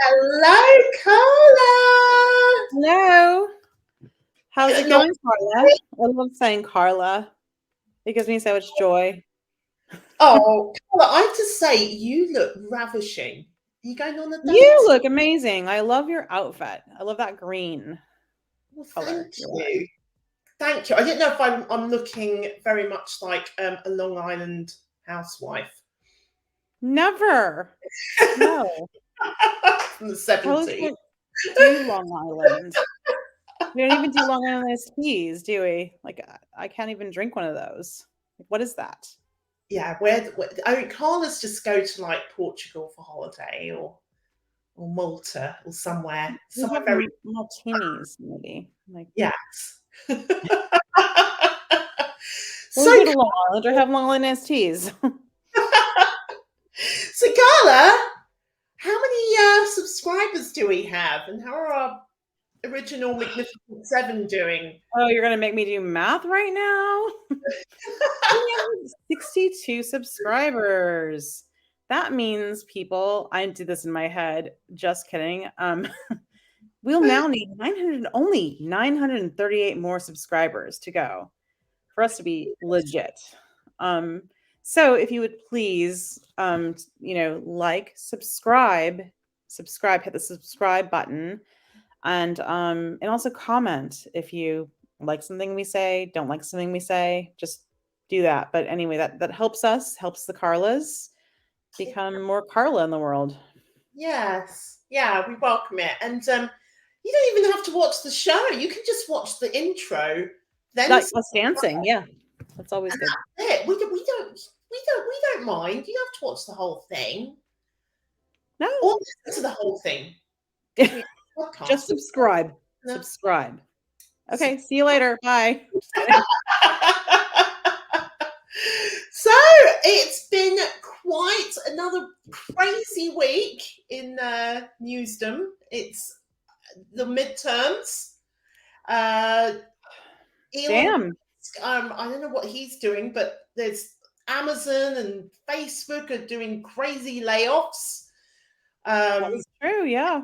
Hello, Karla. Hello. How's it Not going, Karla? I love saying Karla. It gives me so much joy. Oh, Karla, I have to say, you look ravishing. Are you going on a date? You look amazing. I love your outfit. I love that green Well, color thank you're wearing. you. Thank you. I didn't know if I'm looking very much like a Long Island housewife Never. No. from the Carlos 70s. don't do Long Island. We don't even do Long Island iced teas, do we? Like, I can't even drink one of those. Like, what is that? Yeah, where I mean, Karla's just go to like Portugal for holiday or Malta or We somewhere have very martinis, maybe. Like, yes. when So, we go to Long Island or have Long Island iced teas. so Karla, how many subscribers do we have, and how are our original Magnificent Seven doing? Oh, you're gonna make me do math right now? We have 62 subscribers. That means people, I did this in my head, just kidding. We'll now need 900, only 938 more subscribers to go for us to be legit. Um, so if you would please, like, subscribe, hit the subscribe button, and also comment if you like something we say, don't like something we say, just do that. But anyway, that helps us, helps the Karlas become more Karla in the world. Yes, yeah, we welcome it, and you don't even have to watch the show. You can just watch the intro, then Like us dancing, yeah, that's always good. it. We don't mind. You don't have to watch the whole thing No, or listen to the whole thing. just Podcast. subscribe. No. Subscribe. Okay, see you later. Bye. Just kidding. So it's been quite another crazy week in newsdom. It's the midterms. Elon, Damn. I don't know what he's doing, but there's Amazon and Facebook are doing crazy layoffs. That's true, yeah.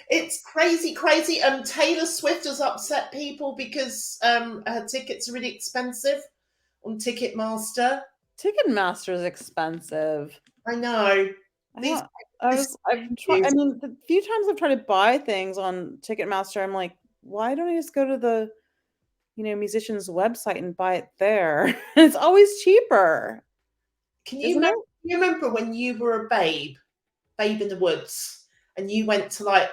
It's crazy, crazy. Taylor Swift has upset people because her tickets are really expensive on Ticketmaster. Ticketmaster is expensive. I know. These I've tried, I mean, the few times I've tried to buy things on Ticketmaster, I'm like, why don't I just go to the, musician's website and buy it there? It's always cheaper. Can Isn't it? you remember when you were a babe in the woods, and you went to like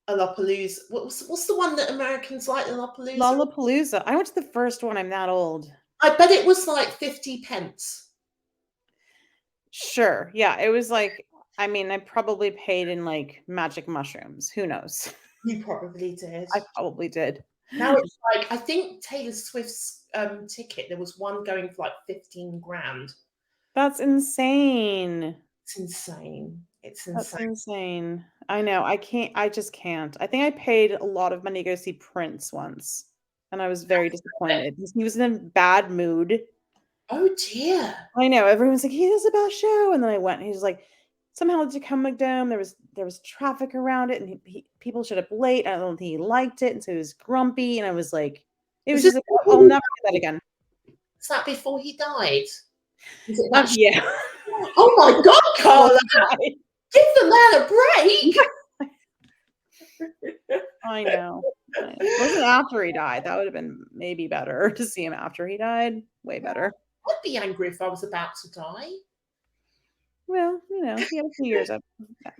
a Lollapalooza? What's the one that Americans like, Lollapalooza? Lollapalooza. I went to the first one. I'm that old. I bet it was like 50 pence. Sure. Yeah. It was like, I mean, I probably paid in like magic mushrooms. Who knows? You probably did. I probably did. Now it's like, I think Taylor Swift's ticket, there was one going for like 15 grand. That's insane. It's insane. It's That's insane. insane. I know. I just can't. I think I paid a lot of money to go see Prince once, and I was very disappointed. He was in a bad mood. Oh dear. I know. Everyone's like, he does a bad show. And then I went and he was like, somehow the Tacoma Dome, there was traffic around it, and people showed up late. I don't think he liked it, and so he was grumpy. And I was like, it was just like, I'll never do that again. Is that before he died? Is it Yeah. Oh my God, Karla! Give the man a break. I know. It wasn't after he died. That would have been maybe better to see him after he died. Way better. I'd be angry if I was about to die. Well, he had a few years after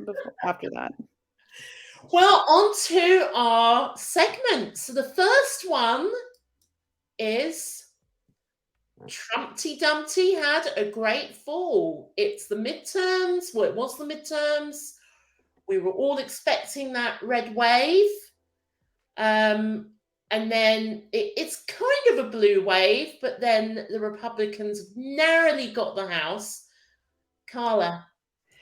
that. Well, on to our segments. So the first one is Trumpty Dumpty had a great fall. It's the midterms. Well, it was the midterms. We were all expecting that red wave. And then it's kind of a blue wave, but then the Republicans narrowly got the House. Karla.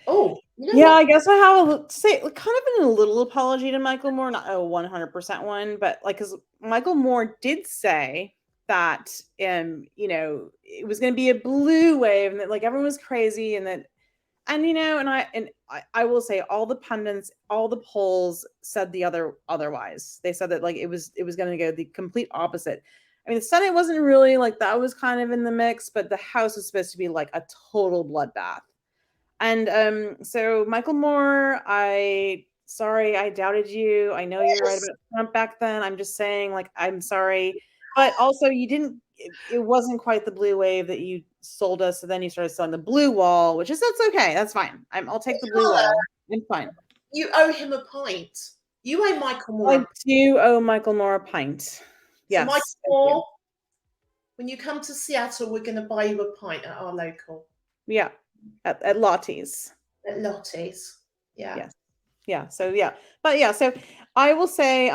Oh, yeah, I guess I have to say kind of a little apology to Michael Moore, not a 100% one, but like, because Michael Moore did say that, it was going to be a blue wave and that like everyone was crazy and that and I will say all the pundits, all the polls said otherwise. They said that like it was going to go the complete opposite. I mean, the Senate wasn't really like that was kind of in the mix, but the House was supposed to be like a total bloodbath. And so Michael Moore, sorry, I doubted you. I know you're right about Trump back then. I'm just saying, like, I'm sorry. But also you didn't it wasn't quite the blue wave that you sold us. So then you started selling the blue wall, that's okay. That's fine. I'll take the blue wall. I'm fine. You owe him a pint. You owe Michael Moore. I do owe Michael Moore a pint. Yes. So Michael Moore, when you come to Seattle, we're going to buy you a pint at our local. Yeah. At Lottie's. At Lottie's. Yeah. Yes. Yeah. So yeah. But yeah, so I will say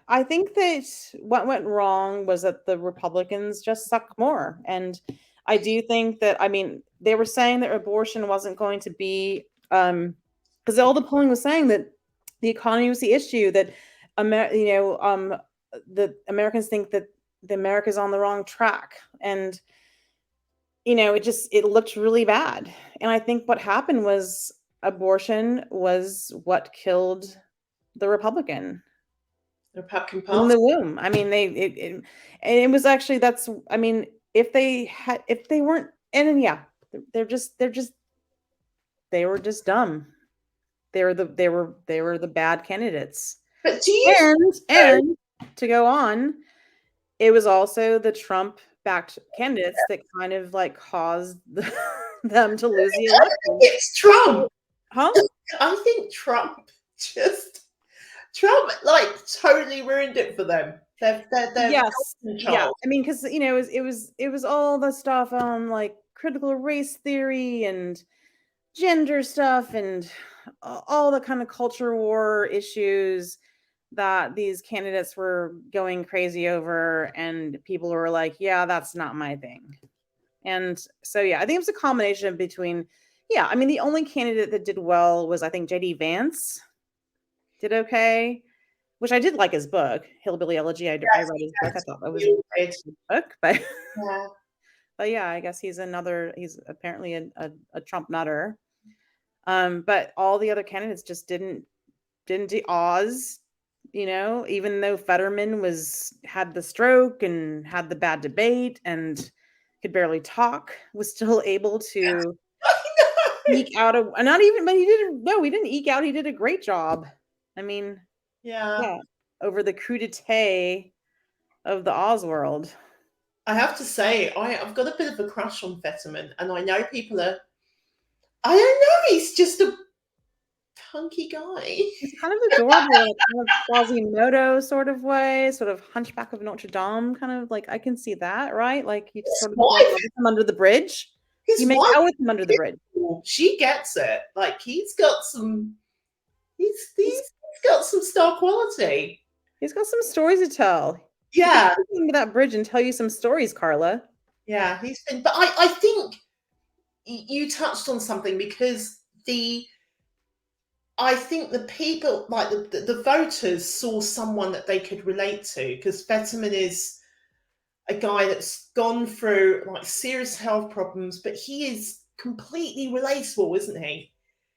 I think that what went wrong was that the Republicans just suck more. And I do think that, I mean, they were saying that abortion wasn't going to be because all the polling was saying that the economy was the issue, that the Americans think that the America's on the wrong track. And it looked really bad. And I think what happened was abortion was what killed the Republican Party in the womb. I mean, it was actually, if they weren't, and yeah, they were just dumb. They were the bad candidates. But do you and to go on, it was also the Trump backed candidates that kind of like caused them to lose the election. It's Trump. Huh? I think Trump like totally ruined it for them. They're yes. Yeah. I mean, because it was all the stuff on like critical race theory and gender stuff and all the kind of culture war issues that these candidates were going crazy over, and people were like, yeah, that's not my thing. And so, yeah, I think it was a combination between, yeah, I mean, the only candidate that did well was, I think, JD Vance did okay, which I did like his book, Hillbilly Elegy. I read his book. I thought that was a good book, but yeah. But yeah, I guess he's apparently a Trump nutter. But all the other candidates just didn't do. Oz, even though Fetterman had the stroke and had the bad debate and could barely talk, was still able to eke out he didn't eke out. He did a great job. I mean, yeah, over the coup d'etat of the Oz world. I have to say, I've got a bit of a crush on Fetterman, and I know people are. I don't know. He's just a punky guy. He's kind of adorable in a kind of Quasimodo sort of way, sort of Hunchback of Notre Dame, kind of like, I can see that, right? Like you just sort of with him under the bridge. You make out with him under the bridge. She gets it. Like he's got some star quality. He's got some stories to tell. Yeah. Into that bridge and tell you some stories, Karla. Yeah, but I think you touched on something, because I think the people, like the voters, saw someone that they could relate to, because Fetterman is a guy that's gone through like serious health problems, but he is completely relatable, isn't he?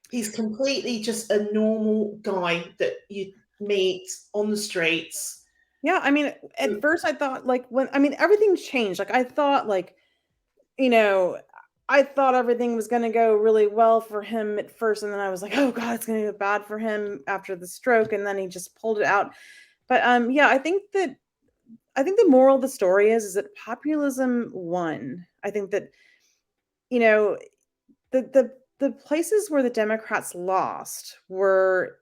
He's completely just a normal guy that you meet on the streets. Yeah, I mean, at first I thought everything changed. Like I thought I thought everything was going to go really well for him at first. And then I was like, oh God, it's going to go bad for him after the stroke. And then he just pulled it out. But yeah, I think the moral of the story is that populism won. I think that, the places where the Democrats lost were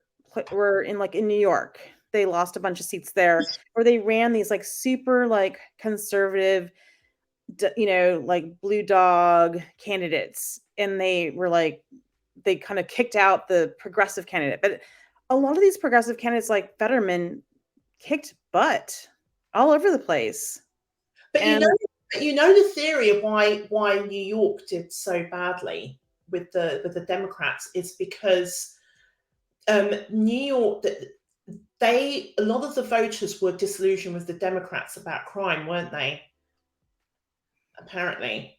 in New York. They lost a bunch of seats there, where they ran these like super like conservative, like blue dog candidates, and they kind of kicked out the progressive candidate. But a lot of these progressive candidates like Fetterman kicked butt all over the place. But you know the theory of why New York did so badly with the Democrats is because New York, a lot of the voters were disillusioned with the Democrats about crime, weren't they? Apparently.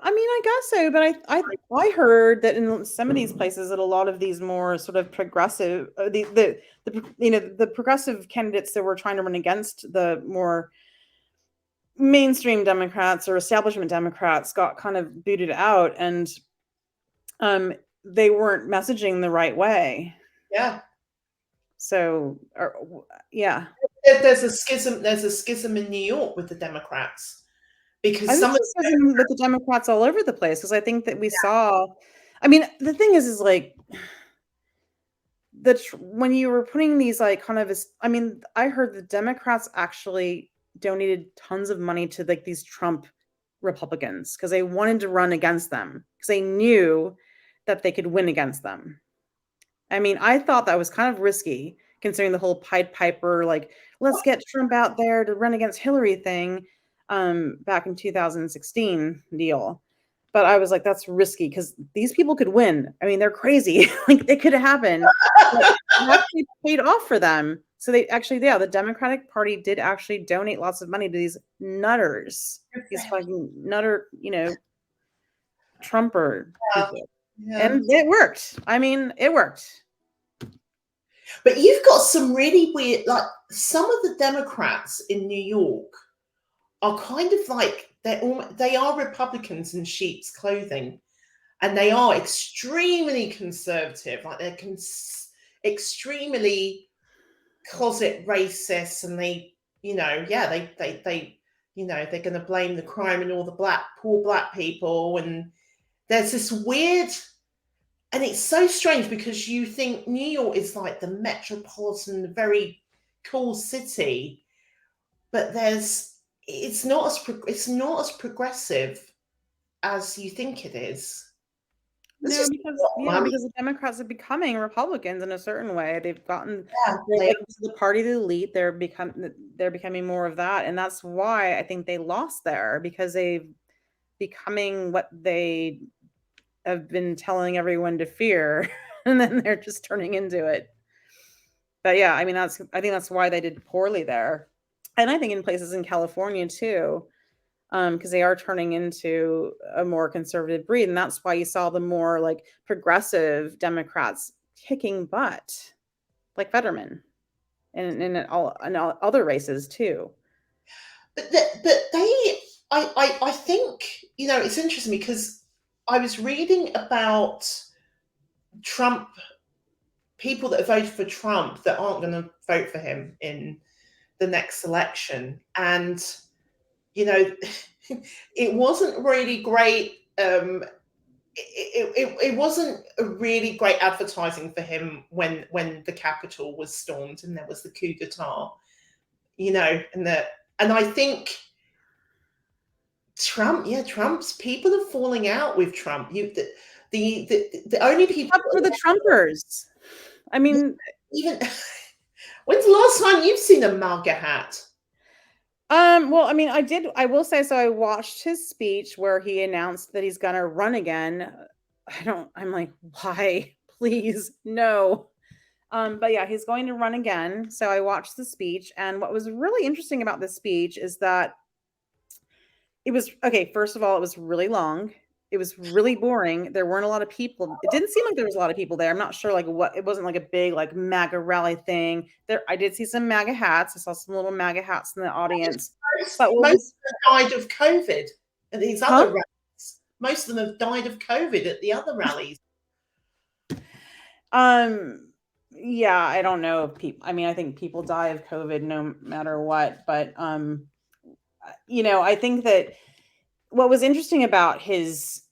I mean, I guess so, but I heard that in some of these places that a lot of these more sort of progressive, the progressive candidates that were trying to run against the more mainstream Democrats or establishment Democrats got kind of booted out, and they weren't messaging the right way. Yeah. So, yeah. There's a schism. There's a schism in New York with the Democrats because I think some of there's a schism with the Democrats all over the place, because I think that we saw. I mean, the thing is like when you were putting these like kind of, I mean, I heard the Democrats actually donated tons of money to like these Trump Republicans because they wanted to run against them because they knew that they could win against them. I mean, I thought that was kind of risky considering the whole Pied Piper, like, let's get Trump out there to run against Hillary thing back in 2016 deal. But I was like, that's risky because these people could win. I mean, they're crazy. Like, it could have happened. But it actually paid off for them. So they actually, yeah, the Democratic Party did actually donate lots of money to these nutters, these fucking nutter, Trumper people. Yeah. And it worked. I mean, it worked. But you've got some really weird, like some of the Democrats in New York are kind of like they are Republicans in sheep's clothing, and they are extremely conservative. Like they're extremely closet racist, and they they're going to blame the crime and all the poor black people, and there's this weird. And it's so strange because you think New York is like the metropolitan, very cool city, but it's not as progressive as you think it is. No, because the Democrats are becoming Republicans in a certain way. They've gotten to the party of the elite. They're becoming more of that, and that's why I think they lost there, because they've becoming what they have been telling everyone to fear, and then they're just turning into it. But yeah, I mean, I think that's why they did poorly there, and I think in places in California too, because they are turning into a more conservative breed, and that's why you saw the more like progressive Democrats kicking butt, like Fetterman, and in all other races too. But I think it's interesting because I was reading about Trump, people that voted for Trump that aren't going to vote for him in the next election. And, it wasn't really great. It wasn't a really great advertising for him when the Capitol was stormed and there was the coup d'etat, and I think Trump's people are falling out with Trump. The only people for the Trumpers. I mean, even when's the last time you've seen a MAGA hat? Well, I mean, I will say, so I watched his speech where he announced that he's gonna run again. I'm like, why? Please, no. But yeah, he's going to run again. So I watched the speech, and what was really interesting about this speech is that it was, okay, first of all, it was really long. It was really boring. There weren't a lot of people. It didn't seem like there was a lot of people there. I'm not sure like what, it wasn't like a big like MAGA rally thing. I did see some MAGA hats. I saw some little MAGA hats in the audience. Most of them died of COVID at these other rallies. Most of them have died of COVID at the other rallies. Yeah, I don't know if people, I mean, I think people die of COVID no matter what, but I think that what was interesting about his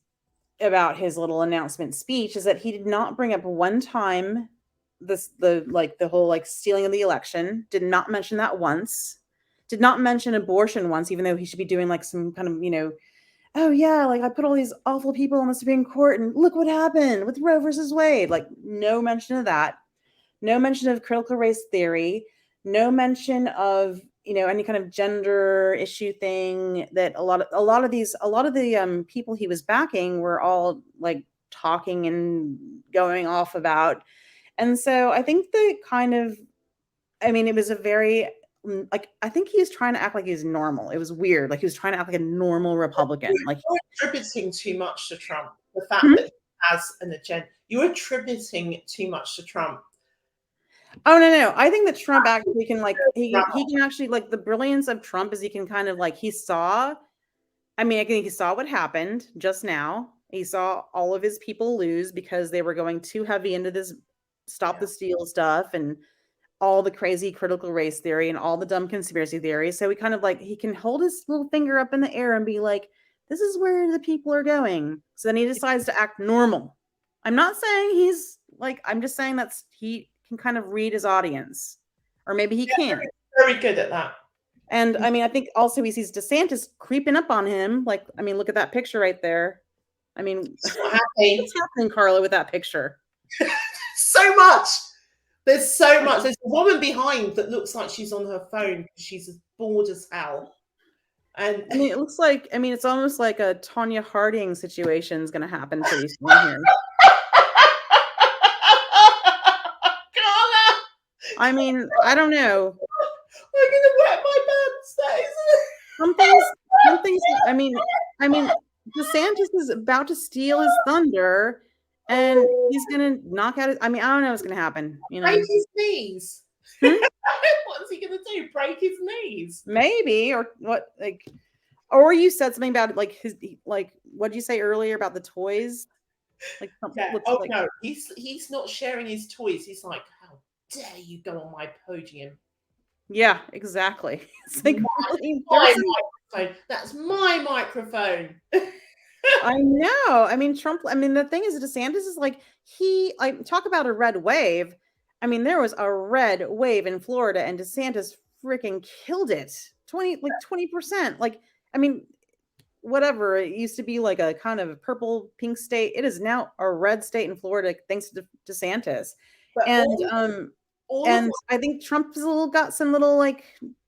little announcement speech is that he did not bring up one time the whole like stealing of the election. Did not mention that once. Did not mention abortion once, even though he should be doing like some kind of oh yeah, like I put all these awful people on the Supreme Court and look what happened with Roe versus Wade. Like no mention of that. No mention of critical race theory. No mention of any kind of gender issue thing that a lot of the people he was backing were all like talking and going off about. And so I think it was a very like, I think he was trying to act like he's normal. It was weird. Like he was trying to act like a normal Republican. Like, You're attributing too much to Trump. The fact hmm? that he has an agenda. You're attributing too much to Trump. Oh no. I think that Trump actually can he can actually, like, the brilliance of Trump is he can kind of like he saw. I mean, I think he saw what happened just now. He saw all of his people lose because they were going too heavy into this stop the steal stuff and all the crazy critical race theory and all the dumb conspiracy theories. So he kind of like he can hold his little finger up in the air and be like, this is where the people are going. So then he decides to act normal. I'm not saying he's like, I'm just saying that's he can kind of read his audience. Or maybe he can't. Very good at that. And I mean, I think also he sees DeSantis creeping up on him. Like, I mean, look at that picture right there. I mean, what's happening, Karla, with that picture? So much. There's so much. There's a woman behind that looks like she's on her phone. She's as bored as hell. And I mean, it looks like, I mean, it's almost like a Tonya Harding situation is going to happen pretty soon here. Karla! I mean, I don't know. I'm gonna wet my pants. That is Some things. I mean, DeSantis is about to steal his thunder, and he's gonna knock out his. I mean, I don't know what's gonna happen. You know, break his knees. Hmm? What's he gonna do? Break his knees? Maybe, or what? Like, or you said something about like his like. What did you say earlier about the toys? Like, Yeah. looks Oh like, no, he's not sharing his toys. He's like, how dare you go on my podium? yeah, exactly. It's like really, My microphone. That's my microphone. I know. I mean, Trump. I mean, the thing is, DeSantis is like talk about a red wave. I mean, there was a red wave in Florida, and DeSantis freaking killed it. 20%. Like, I mean, whatever. It used to be like a kind of purple pink state. It is now a red state in Florida thanks to DeSantis. But And I think Trump's got some little like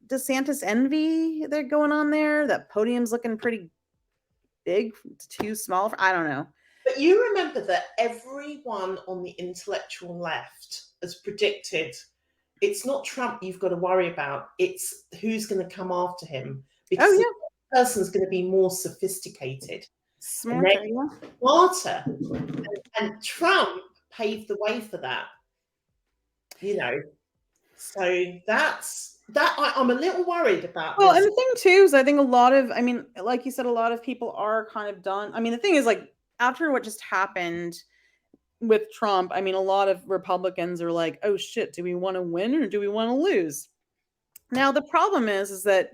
DeSantis envy they're going on there. That podium's looking pretty big, too small. I don't know. But you remember that everyone on the intellectual left has predicted it's not Trump you've got to worry about. It's who's going to come after him. Because the person's going to be more sophisticated. Smarter. And Trump paved the way for that. You know. So that's that I'm a little worried about. Well, and the thing too is I think a lot of, I mean, like you said, a lot of people are kind of done. I mean, the thing is, like, after what just happened with Trump, I mean, a lot of Republicans are like, oh shit, do we want to win or do we want to lose? Now, the problem is that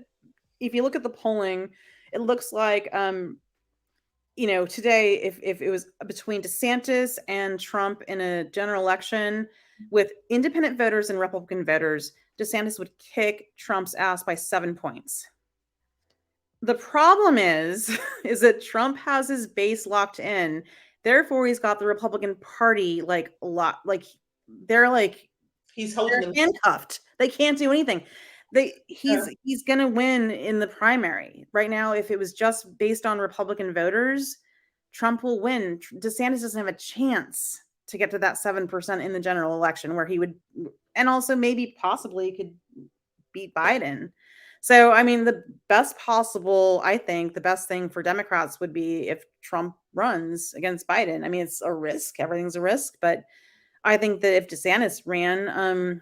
if you look at the polling, it looks like, you know, today, if it was between DeSantis and Trump in a general election with independent voters and Republican voters, DeSantis would kick Trump's ass by 7 points. The problem is that Trump has his base locked in. Therefore, he's got the Republican Party like a lot, like they're holding them handcuffed. They can't do anything. He's gonna win in the primary. Right now, if it was just based on Republican voters, Trump will win. DeSantis doesn't have a chance to get to that 7% in the general election where he would, and also maybe possibly could beat Biden. So, I mean, I think the best thing for Democrats would be if Trump runs against Biden. I mean, it's a risk. Everything's a risk. But I think that if DeSantis ran,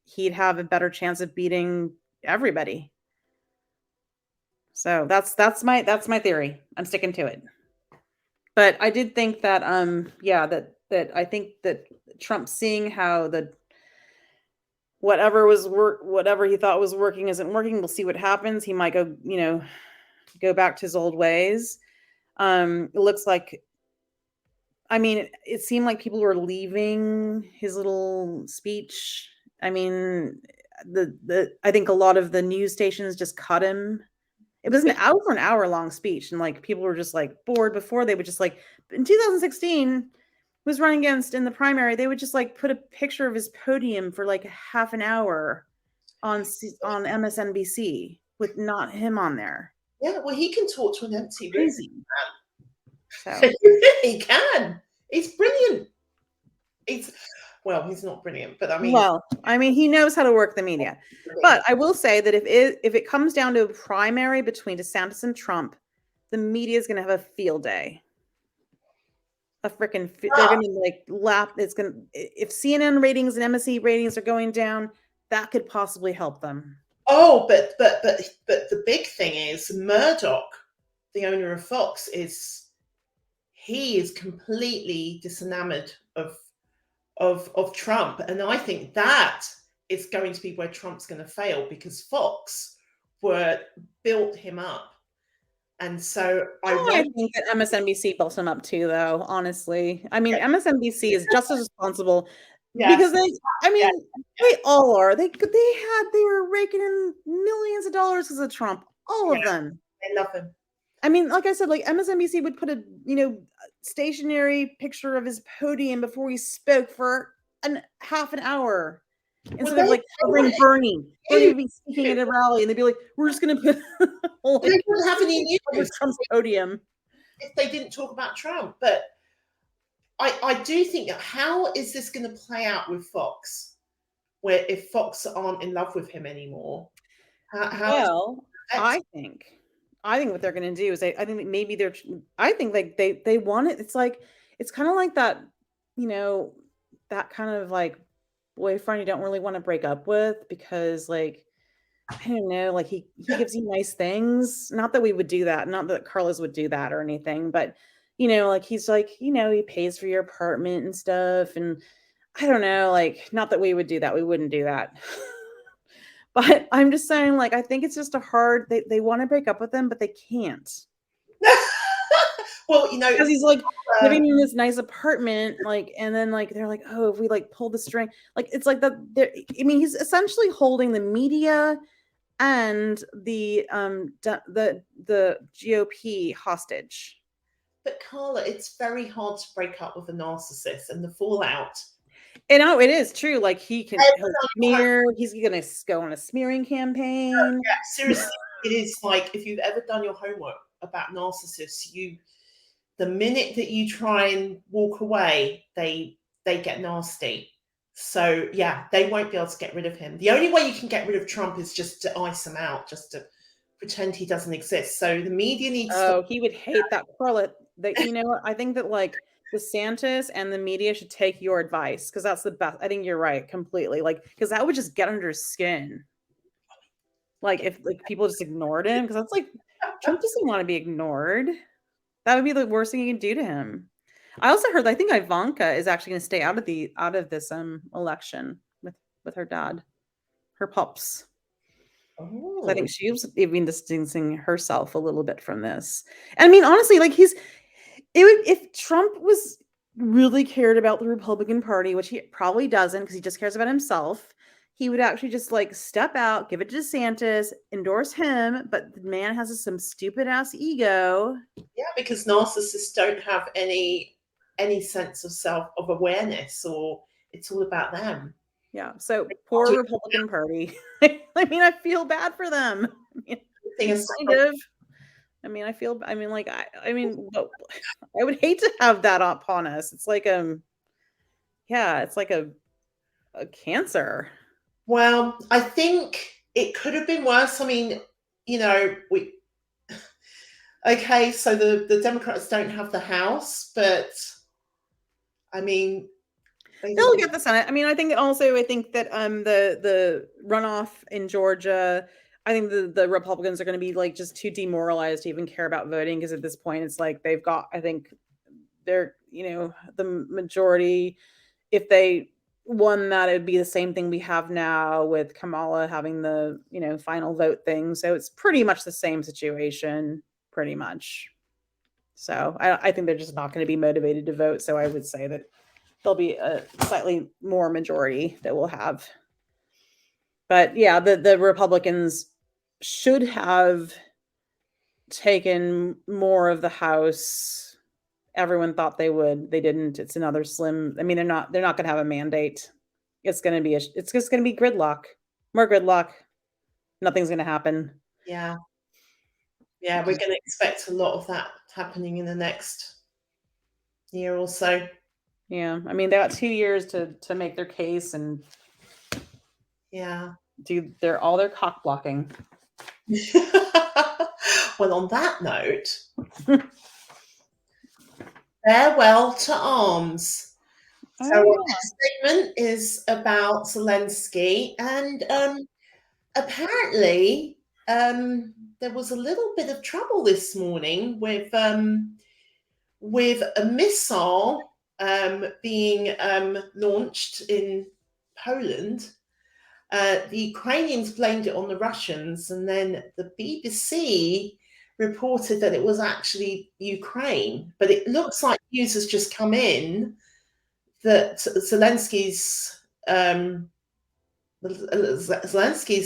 he'd have a better chance of beating everybody. So that's my theory. I'm sticking to it. But I did think that, that I think that Trump seeing how whatever he thought was working isn't working. We'll see what happens. He might go back to his old ways. It looks like, I mean, it seemed like people were leaving his little speech. I mean, I think a lot of the news stations just cut him. It was an hour long speech, and like people were just like bored. Before, they would just like, in 2016 was running against in the primary, they would just like put a picture of his podium for like half an hour on MSNBC with not him on there. Yeah, well, he can talk to an empty room. Crazy. So He can. It's brilliant. Well, he's not brilliant, but I mean, Well, I mean, he knows how to work the media. But I will say that if it comes down to a primary between DeSantis and Trump, the media is going to have a field day. They're going to like laugh. It's going to, if CNN ratings and MSC ratings are going down, that could possibly help them. oh, but the big thing is Murdoch, the owner of Fox, he is completely disenamored of Trump, and I think that is going to be where Trump's going to fail, because Fox built him up. And so I think that MSNBC built him up too, though. Honestly, I mean, MSNBC is just as responsible because they all are. They were raking in millions of dollars because of Trump. All of them. They love him. I mean, like I said, like MSNBC would put a stationary picture of his podium before he spoke for half an hour. Instead of like covering Bernie would be speaking at a rally, and they'd be like, "We're just going to put they wouldn't have any news Trump's podium if they didn't talk about Trump." But I do think that, how is this going to play out with Fox, where if Fox aren't in love with him anymore? I think what they're going to do is I think maybe I think like they want it. It's like it's kind of like that, that kind of like boyfriend you don't really want to break up with because like I don't know, like he gives you nice things. Not that we would do that, not that Karlas would do that or anything, but like he's like, he pays for your apartment and stuff. And I don't know, like not that we would do that. We wouldn't do that. But I'm just saying, like, I think it's just they want to break up with him, but they can't. Well, because he's like living in this nice apartment, like, and then like they're like, oh, if we like pull the string, like it's like that. I mean, he's essentially holding the media and the GOP hostage. But Karla, it's very hard to break up with a narcissist, and the fallout. And it is true. Like he's gonna go on a smearing campaign. Yeah, seriously, it is like if you've ever done your homework about narcissists, the minute that you try and walk away, they get nasty. So yeah, they won't be able to get rid of him. The only way you can get rid of Trump is just to ice him out, just to pretend he doesn't exist. So the media needs he would hate that Karla. That I think that like DeSantis and the media should take your advice because that's the best. I think you're right completely. Like because that would just get under his skin. Like if like people just ignored him, because that's like Trump doesn't want to be ignored. That would be the worst thing you can do to him. I also heard I think Ivanka is actually going to stay out of this election with her dad, her pups. So I think she was even distancing herself a little bit from this. And I mean, honestly, like if Trump was really cared about the Republican Party, which he probably doesn't because he just cares about himself, he would actually just like step out, give it to DeSantis, endorse him. But the man has some stupid ass ego. Yeah, because narcissists don't have any sense of awareness, or it's all about them. Yeah. So poor Republican Party. I mean, I feel bad for them. I mean, I would hate to have that upon us. It's like it's like a cancer. Well, I think it could have been worse. I mean, okay, so the Democrats don't have the House, but I mean, they'll get the Senate. I mean, I think that the runoff in Georgia, I think the Republicans are going to be like just too demoralized to even care about voting because at this point it's like they've got, I think they're, the majority. If they won that, it'd be the same thing we have now with Kamala having the, final vote thing. So it's pretty much the same situation, pretty much. So I think they're just not going to be motivated to vote. So I would say that there'll be a slightly more majority that we'll have. But yeah, the Republicans should have taken more of the House. Everyone thought they would. They didn't. It's another slim. I mean, they're not going to have a mandate. It's just going to be gridlock. More gridlock. Nothing's going to happen. Yeah. Yeah, we're going to expect a lot of that happening in the next year or so. Yeah, I mean, they got 2 years to make their case and Yeah. do all their cock blocking. Well, on that note, farewell to arms. So Oh, our yeah. next segment is about Zelensky, and apparently there was a little bit of trouble this morning with a missile being launched in Poland. The Ukrainians blamed it on the Russians, and then the BBC reported that it was actually Ukraine. But it looks like news has just come in that Zelensky's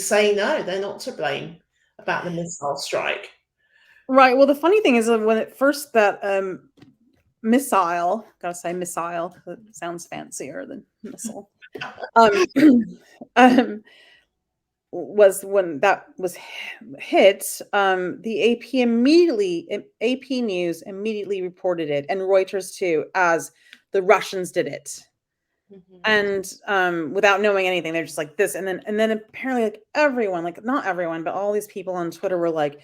saying no, they're not to blame about the missile strike. Right, well, the funny thing is that when at first that, missile, gotta say missile, it sounds fancier than missile, um, um, was when that was hit, the AP News immediately reported it, and Reuters too, as the Russians did it. Mhm. And without knowing anything, they're just like this, and then apparently, like everyone, like not everyone, but all these people on Twitter were like,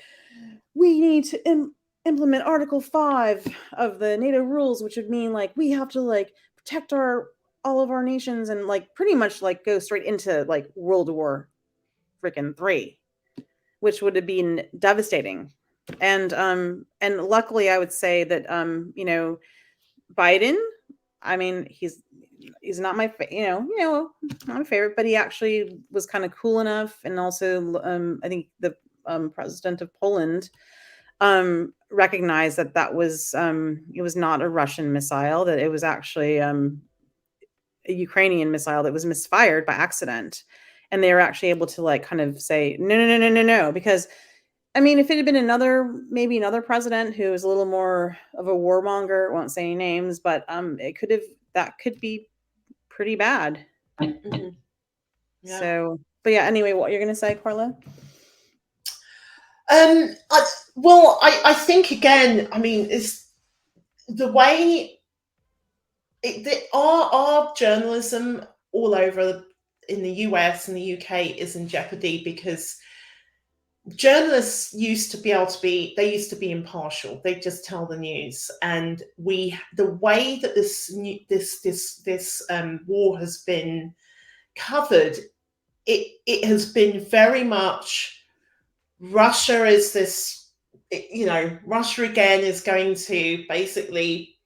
we need to implement Article 5 of the NATO rules, which would mean like we have to like protect our all of our nations, and like pretty much like go straight into like World War freaking 3, which would have been devastating. And luckily I would say that Biden, I mean, he's not my not my favorite, but he actually was kind of cool enough, and also I think the president of Poland recognized that was it was not a Russian missile, that it was actually a Ukrainian missile that was misfired by accident. And they were actually able to like kind of say, no, no, no, no, no, no. Because I mean, if it had been maybe another president who was a little more of a warmonger, won't say any names, but that could be pretty bad. Mhm. Yeah. So, but yeah, anyway, what you're going to say, Karla? I think again, I mean, it's the way our journalism all over in the US and the UK is in jeopardy because journalists used to be able to be they used to be impartial. They just tell the news, and the way that this war has been covered, it has been very much Russia is this, Russia again is going to basically,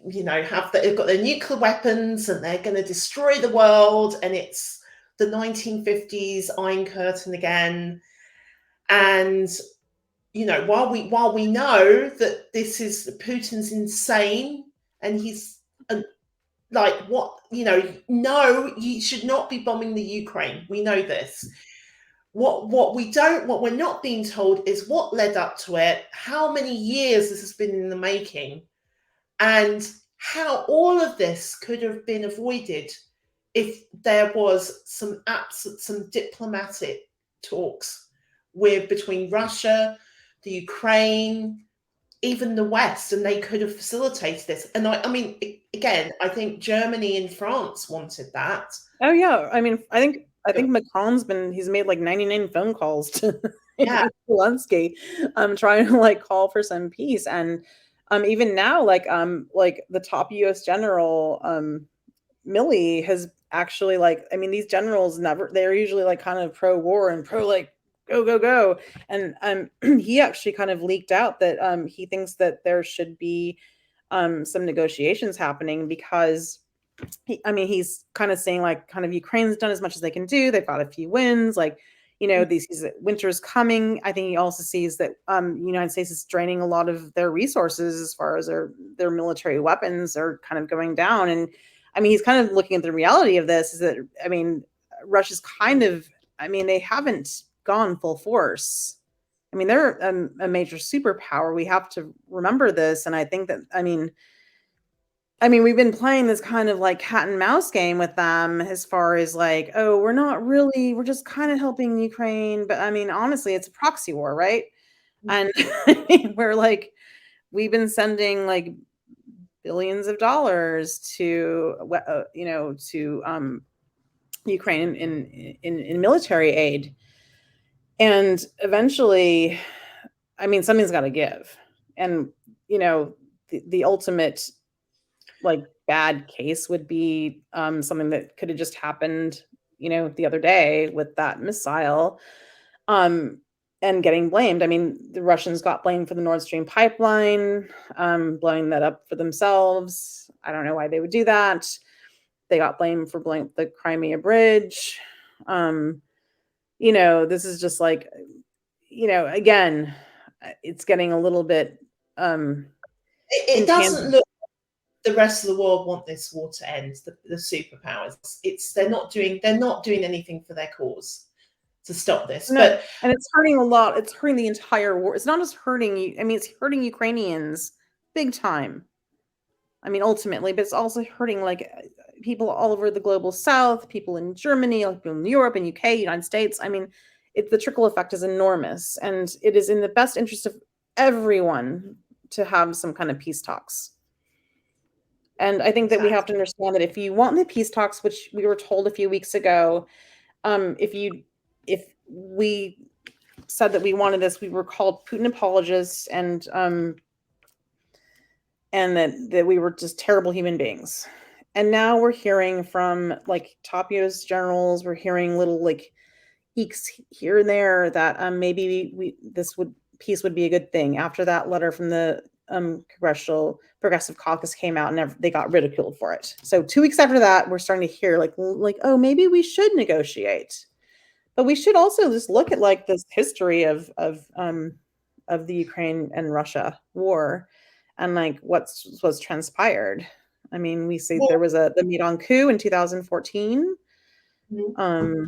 they've got their nuclear weapons and they're going to destroy the world, and it's the 1950s Iron Curtain again. And while we know that this is Putin's insane, and he's like, what, no, you should not be bombing the Ukraine. We know this. What we're not being told is what led up to it, how many years this has been in the making, and how all of this could have been avoided if there was some diplomatic talks between Russia, the Ukraine, even the West, and they could have facilitated this. And I mean, again, I think Germany and France wanted that. Oh yeah, I mean, I think he's made like 99 phone calls to Yeah. Zelensky, trying to like call for some peace. And even now, like the top US general, Milley, has actually, like, I mean, these generals they're usually like kind of pro war and pro like go go go. And he actually kind of leaked out that he thinks that there should be some negotiations happening, because he's kind of saying like kind of Ukraine's done as much as they can do. They've got a few wins, like, these winter's coming. I think he also sees that the United States is draining a lot of their resources as far as their military weapons are kind of going down. And I mean, he's kind of looking at the reality of this, is that, I mean, Russia's kind of, I mean, they haven't gone full force. I mean, they're a major superpower. We have to remember this. And I think that, I mean, we've been playing this kind of like cat and mouse game with them, as far as like, oh, we're just kind of helping Ukraine. But I mean, honestly, it's a proxy war, right? And we're like, we've been sending like billions of dollars to Ukraine in military aid. And eventually, I mean, something's got to give. And, the ultimate like bad case would be something that could have just happened, the other day with that missile, and getting blamed. I mean, the Russians got blamed for the Nord Stream pipeline, blowing that up for themselves. I don't know why they would do that. They got blamed for the Crimea Bridge. This is just like, again, it's getting a little bit it doesn't look like the rest of the world want this war to end. The superpowers, they're not doing anything for their cause to stop this. And it's hurting a lot. It's hurting the entire war. It's not just hurting you. I mean, it's hurting Ukrainians big time. I mean, ultimately, but it's also hurting like people all over the global south, people in Germany, like people in Europe and UK, United States. I mean, the trickle effect is enormous, and it is in the best interest of everyone to have some kind of peace talks. And I think that we have to understand that if you want the peace talks, which we were told a few weeks ago, if we said that we wanted this, we were called Putin apologists, and that we were just terrible human beings. And now we're hearing from like top U.S. generals, we're hearing little like eeks here and there that maybe peace would be a good thing after that letter from the Congressional Progressive Caucus came out, and they got ridiculed for it. So 2 weeks after that, we're starting to hear like, oh, maybe we should negotiate. But we should also just look at like this history of the Ukraine and Russia war, and like what's transpired. I mean, we see there was the Maidan coup in 2014. Mm-hmm.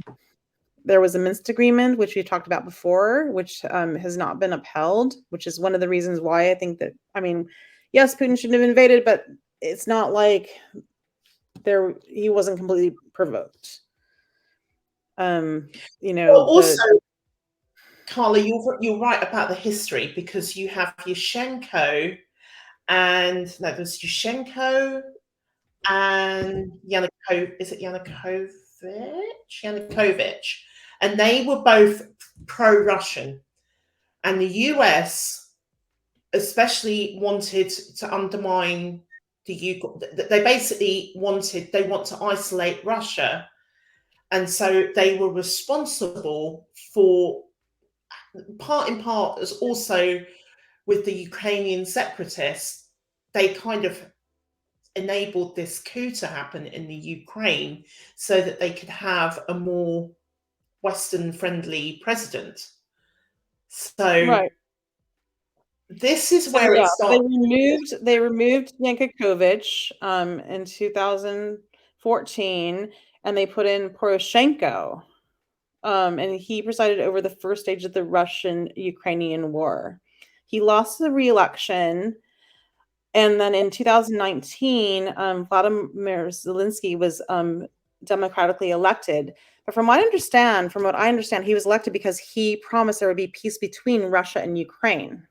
There was a Minsk agreement, which we talked about before, which has not been upheld, which is one of the reasons why I think that, I mean, yes, Putin shouldn't have invaded, but it's not like he wasn't completely provoked. Also, Karla, you're right about the history, because you have Yushchenko and there's Yushchenko and Yanukovych, and they were both pro-Russian, and the US especially wanted to undermine they basically want to isolate Russia. And so they were responsible for, part as also with the Ukrainian separatists, they kind of enabled this coup to happen in the Ukraine so that they could have a more Western-friendly president. So right. This is where it starts. They removed Yanukovych in 2014, and they put in Poroshenko, and he presided over the first stage of the Russian-Ukrainian war. He lost the re-election, and then in 2019, Vladimir Zelensky was democratically elected. But from what I understand, he was elected because he promised there would be peace between Russia and Ukraine.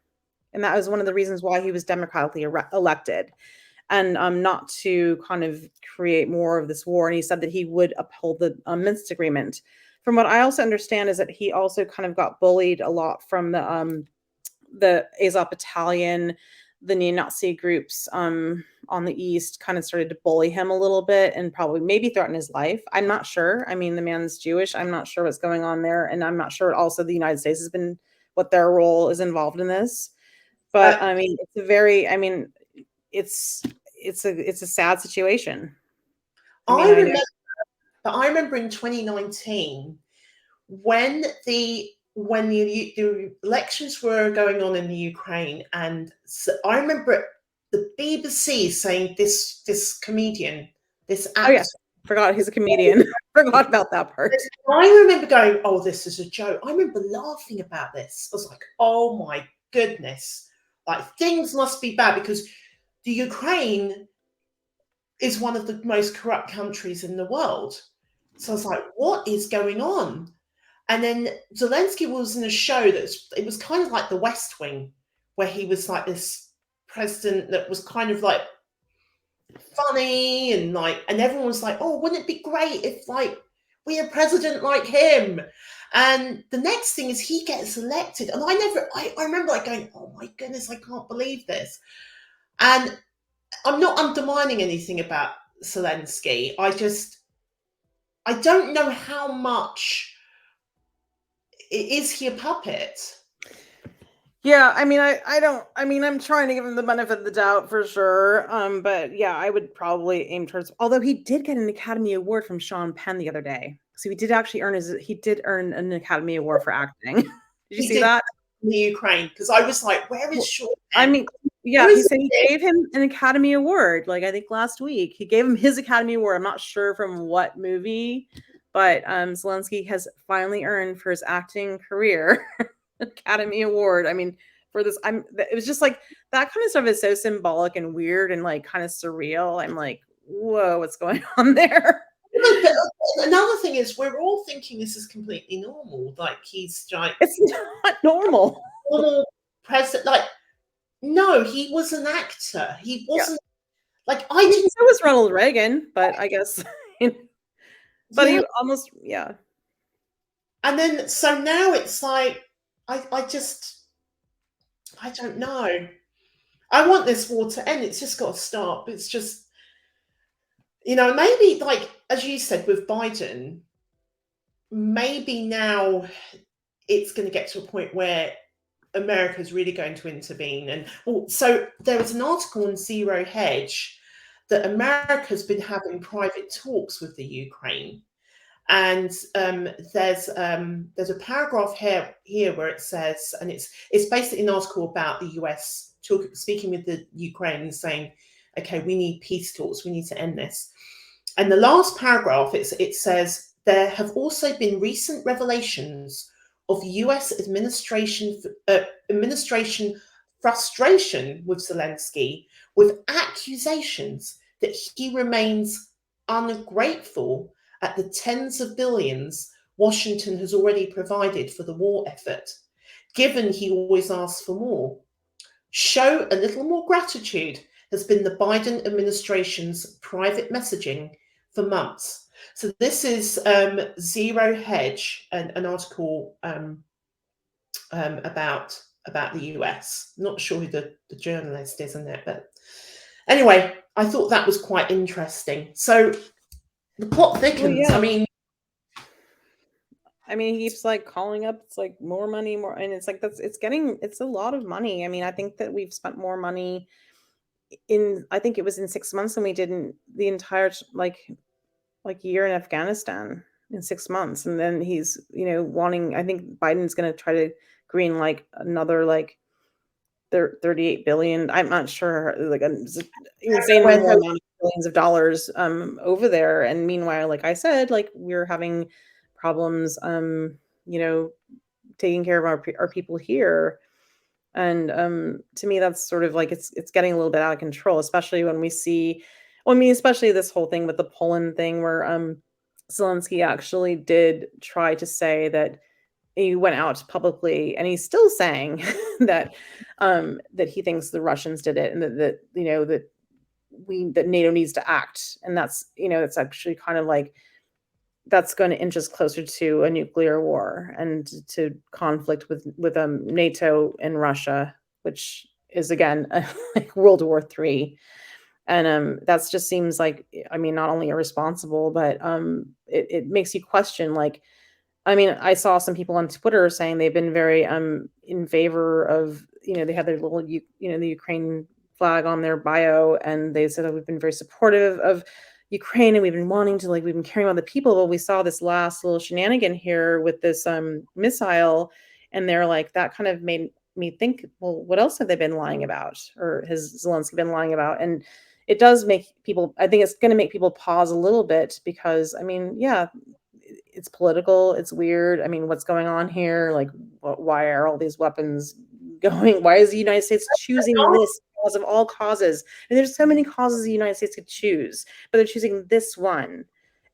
And that was one of the reasons why he was democratically elected, and not to kind of create more of this war. And he said that he would uphold the Minsk agreement. From what I also understand is that he also kind of got bullied a lot from the Azov battalion, the neo-Nazi groups on the east kind of started to bully him a little bit and probably maybe threaten his life. I'm not sure. I mean, the man's Jewish. I'm not sure what's going on there. And I'm not sure also the United States has been, what their role is involved in this. But I mean, it's a sad situation. I remember in 2019 when the elections were going on in the Ukraine, and I remember the BBC saying this comedian, this actor. Oh yes, forgot he's a comedian. Forgot about that part. I remember going, "Oh, this is a joke." I remember laughing about this. I was like, "Oh my goodness. Like, things must be bad," because the Ukraine is one of the most corrupt countries in the world. So I was like, what is going on? And then Zelensky was in a show it was kind of like The West Wing, where he was like this president that was kind of like funny and like, and everyone was like, oh, wouldn't it be great if like we had a president like him? And the next thing is he gets elected. And I remember like going, oh my goodness, I can't believe this. And I'm not undermining anything about Zelensky. I don't know how much is he a puppet? Yeah, I mean, I'm trying to give him the benefit of the doubt for sure. But yeah, I would probably aim towards, although he did get an Academy Award from Sean Penn the other day. So he did actually earn an Academy Award for acting. Did you He see did that? in the Ukraine, because I was like, where is Sean I Penn? mean, yeah, he said he gave him an Academy Award, like I think last week. He gave him his Academy Award. I'm not sure from what movie, but Zelensky has finally earned for his acting career Academy Award. I mean, for this, it was just like that kind of stuff is so symbolic and weird and like kind of surreal. I'm like, whoa, what's going on there? But another thing is, we're all thinking this is completely normal. Like he's like, it's not normal. Normal president. Like, no, he was an actor. He wasn't like I didn't. So was Ronald Reagan, but I guess, but he almost And then so now it's like I don't know. I want this war to end. It's just got to stop. It's just, maybe like as you said with Biden, maybe now it's going to get to a point where America's really going to intervene. And so there was an article in Zero Hedge that America's been having private talks with the Ukraine. And there's a paragraph here where it says, and it's basically an article about the US speaking with the Ukraine, saying, okay, we need peace talks, we need to end this. And the last paragraph, it says, there have also been recent revelations of US administration frustration with Zelensky, with accusations that he remains ungrateful at the tens of billions Washington has already provided for the war effort, given he always asks for more. Show a little more gratitude has been the Biden administration's private messaging for months. So this is Zero Hedge, an article about the US. Not sure who the journalist is in it, but anyway, I thought that was quite interesting. So the plot thickens. Well, yeah. I mean, he keeps like calling up. It's like more money, more, and it's like it's a lot of money. I mean, I think that we've spent more money I think it was in 6 months than we did in the entire like year in Afghanistan in 6 months. And then he's, wanting, I think Biden's going to try to green like another like 38 billion. I'm not sure, like an insane amount of billions of dollars over there. And meanwhile, like I said, like we're having problems, taking care of our people here. And to me, that's sort of like it's getting a little bit out of control, especially when we see, especially this whole thing with the Poland thing, where Zelensky actually did try to say that he went out publicly, and he's still saying that that he thinks the Russians did it, and that NATO needs to act, and that's it's actually kind of like that's going to inch us closer to a nuclear war and to conflict with NATO and Russia, which is again like World War III. And that's just seems like, I mean, not only irresponsible, but it makes you question, like, I mean, I saw some people on Twitter saying they've been very in favor of, they had their little the Ukraine flag on their bio, and they said that we've been very supportive of Ukraine, and we've been caring about the people. But we saw this last little shenanigan here with this missile, and they're like, that kind of made me think, well, what else have they been lying about, or has Zelensky been lying about? And it does make people, I think it's going to make people pause a little bit, because I mean, yeah, it's political, it's weird. I mean, what's going on here? Like, why are all these weapons going? Why is the United States choosing this cause of all causes? And there's so many causes the United States could choose, but they're choosing this one.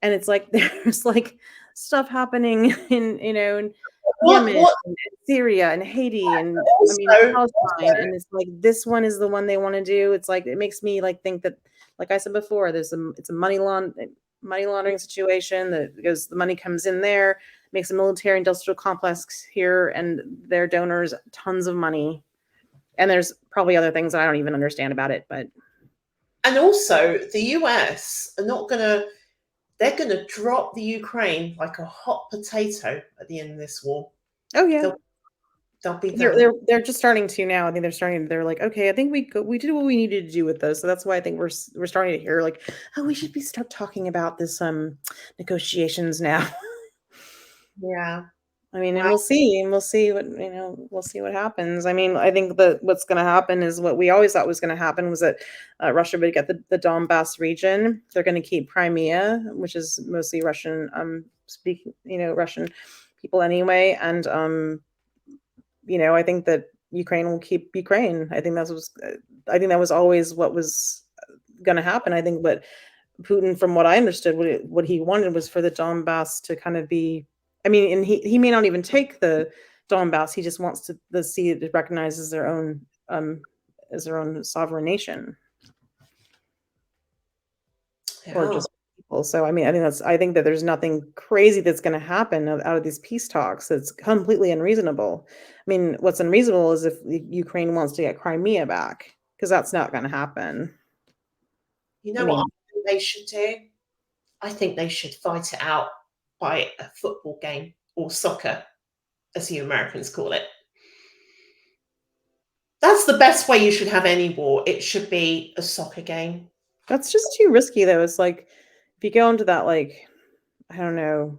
And it's like there's like stuff happening in in Yemen and Syria and Haiti and Palestine, and it's like this one is the one they want to do. It's like it makes me like think that like I said before, it's a money laundering situation that because the money comes in there, makes a military industrial complex here, and their donors tons of money. And there's probably other things that I don't even understand about it, but And also, the US are not going to, they're going to drop the Ukraine like a hot potato at the end of this war. oh yeah, They'll be they're, done. they're just starting to now. I think they're like, okay, I think we did what we needed to do with this. So that's why I think we're starting to hear like, oh, we should start talking about this negotiations now. Yeah. I mean, Wow. and we'll see what happens. I mean, I think that what's going to happen is what we always thought was going to happen was that Russia would get the Donbass region. They're going to keep Crimea, which is mostly Russian speaking, Russian people anyway. And I think that Ukraine will keep Ukraine. I think that was always what was going to happen. I think what Putin, from what I understood, what he wanted was for the Donbass to kind of be. I mean, and he may not even take the Donbass. He just wants to see it recognized as their own sovereign nation, or just people. So I mean, I think that there's nothing crazy that's going to happen out of these peace talks. That's completely unreasonable. I mean, what's unreasonable is if Ukraine wants to get Crimea back, because that's not going to happen. You know what I think they should do? I think they should fight it out by a football game, or soccer, as you Americans call it. That's the best way you should have any war. It should be a soccer game. That's just too risky, though. It's like if you go into that, like, I don't know,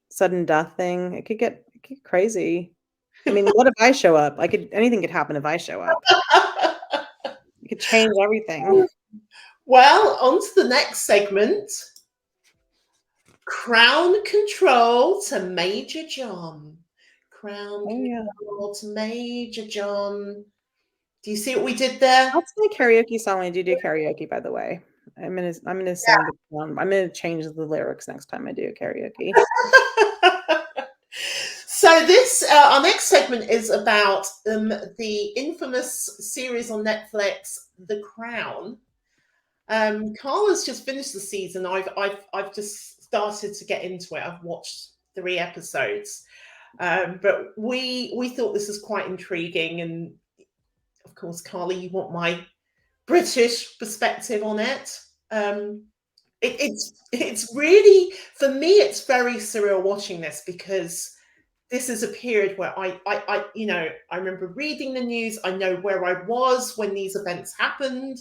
sudden death thing, it could get crazy. I mean, what if I show up? Anything could happen if I show up. It could change everything. Well, on to the next segment. Crown control to Major John. Crown control to Major John. Do you see what we did there? That's my karaoke song. I do karaoke, by the way. I'm gonna sing. Yeah. I'm gonna change the lyrics next time I do karaoke. So this our next segment is about the infamous series on Netflix, The Crown. Karla's just finished the season. I've just started to get into it. I've watched 3 episodes, but we thought this was quite intriguing, and of course, Karla, you want my British perspective on it. It's really, for me, it's very surreal watching this, because this is a period where I remember reading the news. I know where I was when these events happened.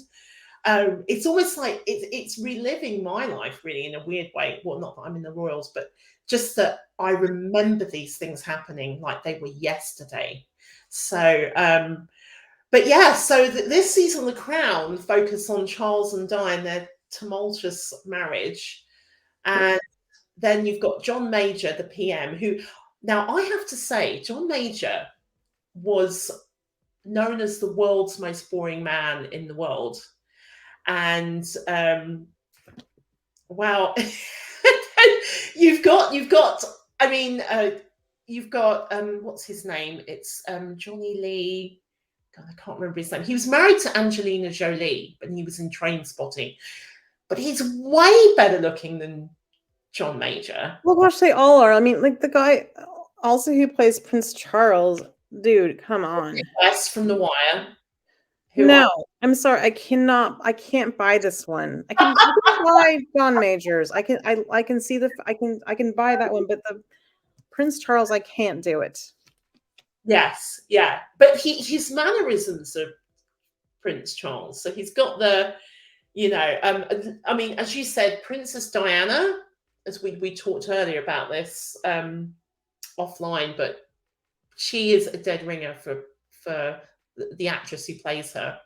It's almost like it's reliving my life, really, in a weird way. Well, not that I'm in the royals, but just that I remember these things happening like they were yesterday. So, but yeah, so this season, The Crown focused on Charles and Di and their tumultuous marriage. And then you've got John Major, the PM, who, now I have to say, John Major was known as the world's most boring man in the world. And well, you've got what's his name? It's Johnny Lee. God, I can't remember his name. He was married to Angelina Jolie, and he was in Trainspotting. But he's way better looking than John Major. Well, gosh, they all are. I mean, like the guy also who plays Prince Charles, dude, come on. West from The Wire. No, I'm sorry. I can't buy this one. I can buy John Majors. I can see I can buy that one, but the Prince Charles, I can't do it. Yes, yeah. But his mannerisms are Prince Charles. So he's got the, I mean, as you said, Princess Diana, as we talked earlier about this offline, but she is a dead ringer for the actress who plays her.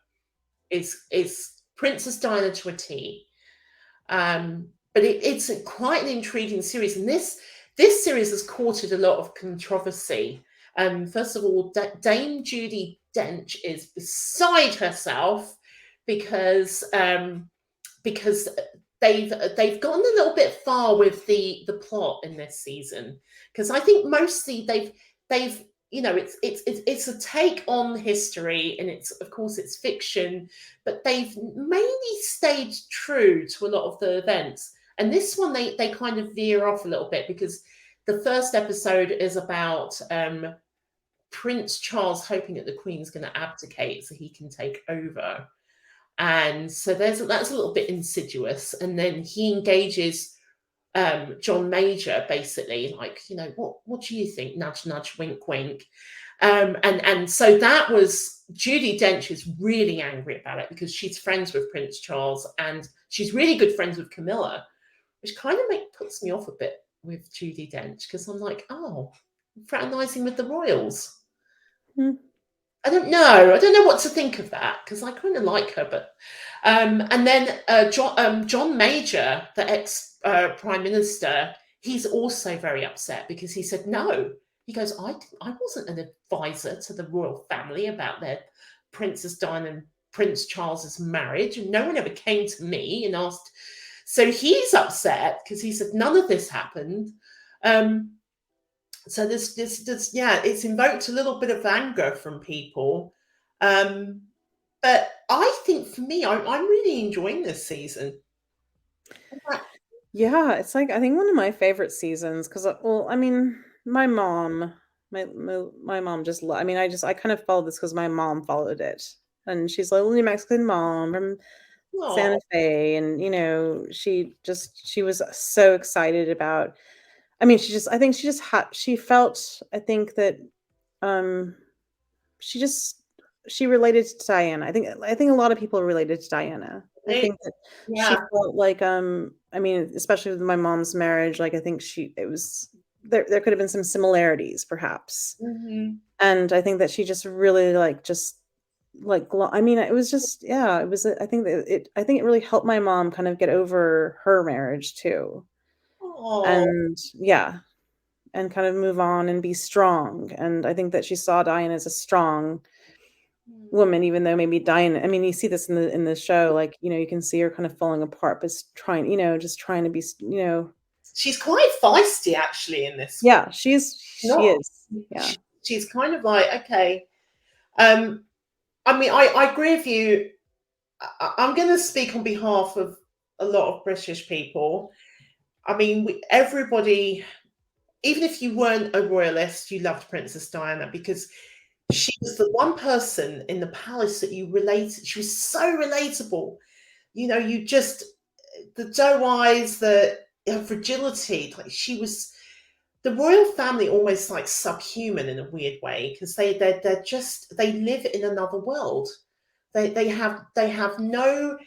Is Princess Diana to a T. But it's quite an intriguing series, and this series has courted a lot of controversy. First of all, Dame Judi Dench is beside herself because they've gone a little bit far with the plot in this season. Because I think mostly they've it's a take on history, and of course it's fiction, but they've mainly stayed true to a lot of the events. And this one, they kind of veer off a little bit, because the first episode is about Prince Charles hoping that the Queen's going to abdicate so he can take over. And so that's a little bit insidious. And then he engages John Major, basically, like, what do you think? Nudge, nudge, wink, wink. And so that was, Judi Dench is really angry about it, because she's friends with Prince Charles, and she's really good friends with Camilla, which kind of puts me off a bit with Judi Dench, because I'm like, oh, fraternizing with the royals. I don't know what to think of that, because I kind of like her, but and then John Major, the ex prime minister, he's also very upset, because he said no. He goes, I wasn't an advisor to the royal family about their Princess Diana and Prince Charles's marriage, and no one ever came to me and asked. So he's upset, because he said none of this happened. So this it's invoked a little bit of anger from people. But I think, for me, I'm really enjoying this season. Yeah, it's like, I think one of my favorite seasons, because, well, I mean, my mom just, I mean, I kind of followed this because my mom followed it, and she's a little New Mexican mom from Santa Fe, and she was so excited about. I mean, I think she felt, I think that she related to Diana. I think a lot of people related to Diana. I think that she felt like, I mean, especially with my mom's marriage, like, I think there could have been some similarities, perhaps. Mm-hmm. And I think that she just really I mean, it was just, yeah, it was, I think it really helped my mom kind of get over her marriage too. And yeah, and kind of move on and be strong. And I think that she saw Diana as a strong woman, even though maybe Diana, I mean, you see this in the show, like, you can see her kind of falling apart, but trying, just trying to be, she's quite feisty, actually, in this. Yeah, she is. Yeah, she's kind of like, okay. I mean, I agree with you. I'm going to speak on behalf of a lot of British people. I mean, everybody, even if you weren't a royalist, you loved Princess Diana, because she was the one person in the palace that you related. She was so relatable. You just, the doe eyes, her fragility. Like, she was, the royal family, almost like subhuman in a weird way, because they live in another world. They have no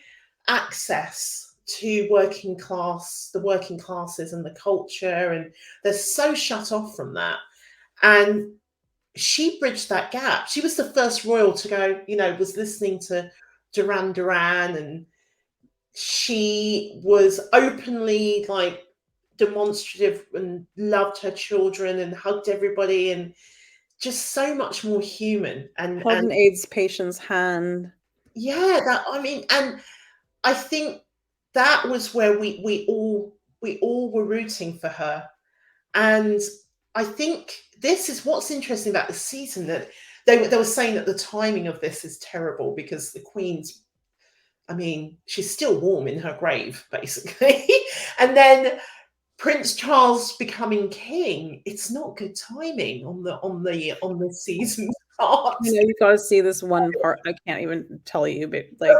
access to the working classes and the culture, and they're so shut off from that. And she bridged that gap. She was the first royal to go, was listening to Duran Duran, and she was openly, like, demonstrative, and loved her children, and hugged everybody, and just so much more human. And held an AIDS patient's hand. Yeah, and I think that was where we all were rooting for her. And I think this is what's interesting about the season, that they were saying that the timing of this is terrible, because the Queen's, I mean, she's still warm in her grave, basically. And then Prince Charles becoming king, it's not good timing on the season part. You've got to see this one part. I can't even tell you, but like,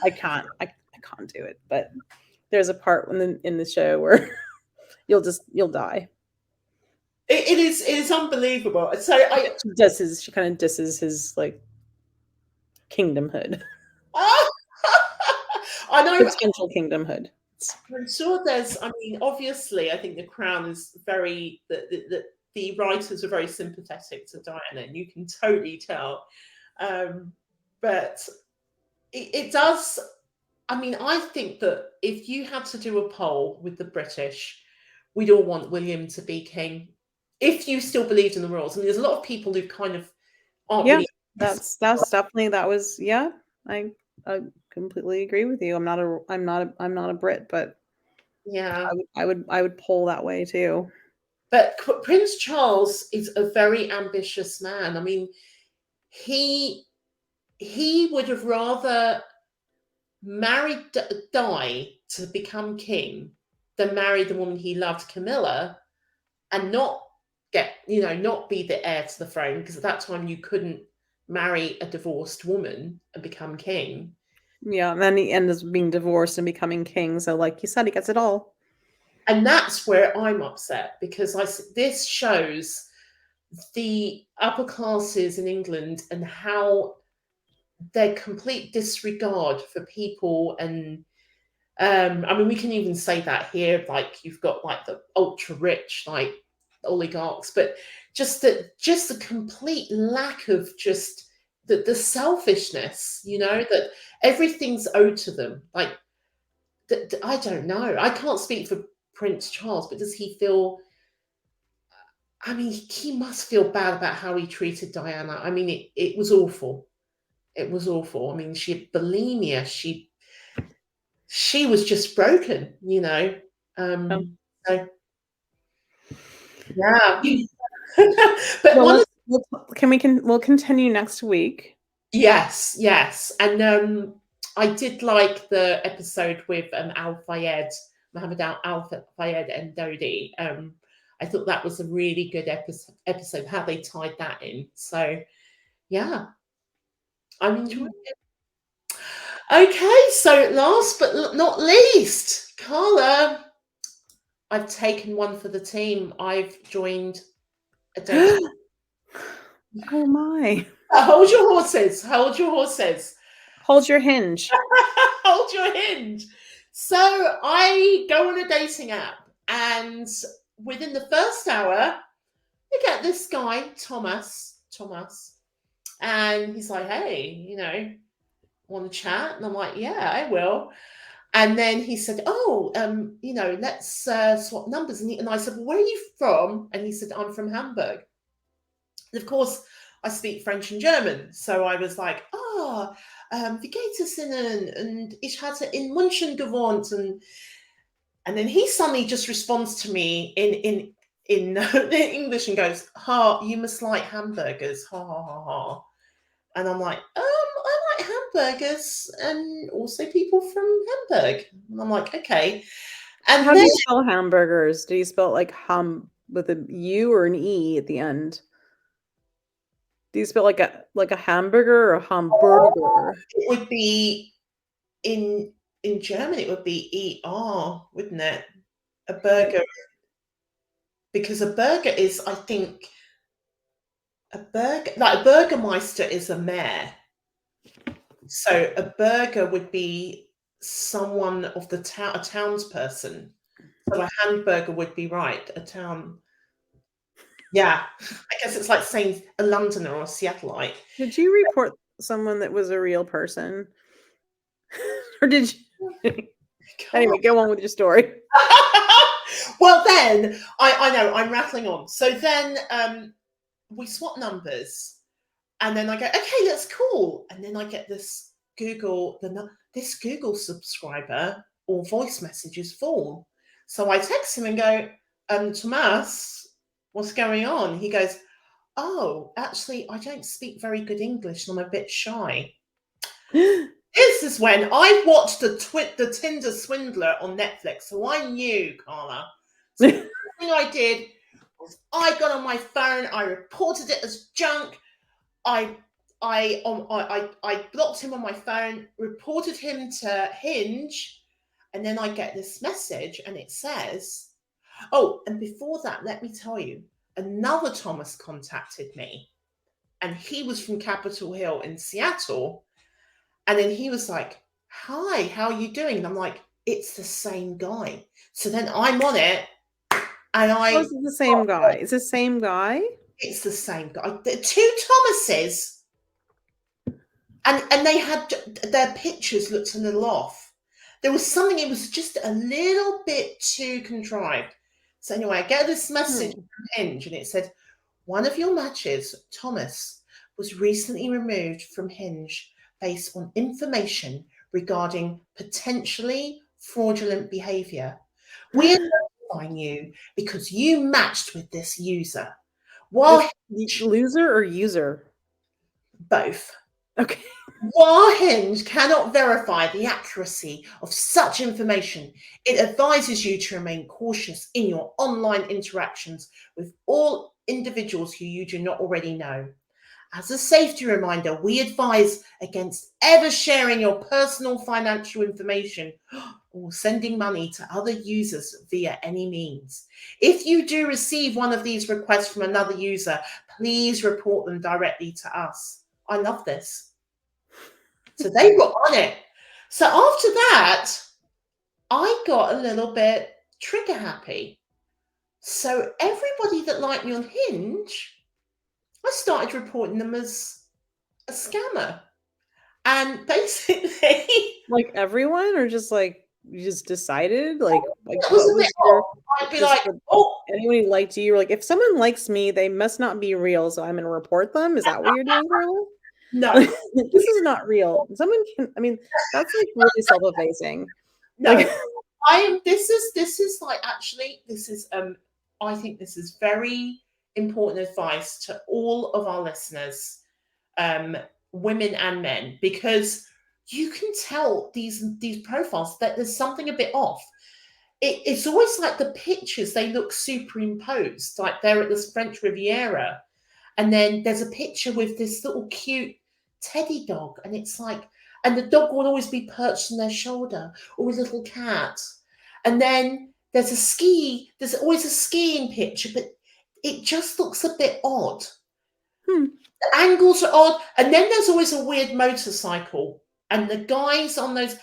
I can't do it. But there's a part in the show where you'll die. It is unbelievable. So she kind of disses his, like, kingdomhood. I know, potential kingdomhood. I'm sure there's, I mean, obviously, I think the Crown is very, the writers are very sympathetic to Diana, and you can totally tell. But it does, I mean, I think that if you had to do a poll with the British, we'd all want William to be king, if you still believed in the royals. I mean, there's a lot of people who kind of aren't really. That's definitely, I completely agree with you. I'm not a Brit, but yeah, I would pull that way too. But Prince Charles is a very ambitious man. I mean, he would have rather married Di to become king than marry the woman he loved, Camilla, and not not be the heir to the throne, because at that time you couldn't marry a divorced woman and become king. Yeah, and then he ends up being divorced and becoming king. So, like you said, he gets it all. And that's where I'm upset, because this shows the upper classes in England and how their complete disregard for people. And I mean, we can even say that here, like you've got like the ultra rich, like oligarchs, but just the complete lack of just the selfishness, that everything's owed to them. Like, I don't know. I can't speak for Prince Charles, but does he feel? I mean, he must feel bad about how he treated Diana. I mean, it was awful. It was awful. I mean, she had bulimia. She was just broken, Oh. So yeah. But Well, we'll continue next week. Yes, and I did like the episode with Mohammed Al Fayed and Dodi. I thought that was a really good episode, how they tied that in. So yeah, I'm enjoying it. Okay, so last but not least, Karla, I've taken one for the team. I've joined a date. Oh my. Hold your horses. Hold your horses. Hold your hinge. Hold your hinge. So I go on a dating app, and within the first hour, I get this guy, Thomas, and he's like, hey, want to chat? And I'm like, yeah, I will. And then he said, oh, let's swap numbers. And I said, well, where are you from? And he said, I'm from Hamburg. And of course, I speak French and German. So I was like, wie geht es Ihnen? And ich hatte in München gewohnt. And then he suddenly just responds to me in English and goes, you must like hamburgers. Ha, ha, ha, ha. And I'm like, I like hamburgers and also people from Hamburg. And I'm like, okay. And how then, do you spell hamburgers? Do you spell it like hum with a U or an E at the end? Do you spell like a hamburger or a hamburger? it would be in German, it would be ER, wouldn't it? A burger. Because a burger is, I think, a burger, like a Burgermeister is a mayor. So a burger would be someone of the town, a townsperson. So a hamburger would be right, a town. Yeah, I guess it's like saying a Londoner or a Seattleite. Did you report someone that was a real person? Or did you? Anyway, go on with your story. Well, then, I know, I'm rattling on. So then we swap numbers. And then I go, okay, that's cool. And then I get this Google subscriber or voice message is full. So I text him and go, Tomas, what's going on? He goes, oh, actually, I don't speak very good English and I'm a bit shy. This is when I watched the Tinder Swindler on Netflix, so I knew, Karla. So the first thing I did was I got on my phone, I reported it as junk. I blocked him on my phone, reported him to Hinge, and then I get this message and it says, oh, and before that, let me tell you, another Thomas contacted me, and he was from Capitol Hill in Seattle. And then he was like, hi, how are you doing? And I'm like, it's the same guy. So then I'm on it, and it's the same guy. It's the same guy. It's the same guy. The two Thomases, and they had their pictures looked a little off. There was something. It was just a little bit too contrived. So anyway, I get this message from Hinge, and it said, one of your matches, Thomas, was recently removed from Hinge based on information regarding potentially fraudulent behavior. We disqualifying you because you matched with this user. While loser or user? Both. Okay. While Hinge cannot verify the accuracy of such information, it advises you to remain cautious in your online interactions with all individuals who you do not already know. As a safety reminder, we advise against ever sharing your personal financial information or sending money to other users via any means. If you do receive one of these requests from another user, please report them directly to us. I love this. So they were on it. So after that, I got a little bit trigger happy. So everybody that liked me on Hinge, I started reporting them as a scammer. And basically, like everyone, or just like you just decided, like it was a bit odd. I'd be like, oh, anyone who liked you, like if someone likes me, they must not be real, so I'm going to report them. Is that what you're doing, Karla? no, this is not real. Someone can. I mean, that's like really self-effacing. no. Like, This is like actually this is I think this is very important advice to all of our listeners, women and men, because you can tell these profiles that there's something a bit off. It's always like the pictures, they look superimposed, like they're at this French Riviera, and then there's a picture with this little cute teddy dog, and it's like, and the dog will always be perched on their shoulder, or a little cat. And then there's always a skiing picture, but it just looks a bit odd. The angles are odd. And then there's always a weird motorcycle. And the guys on those,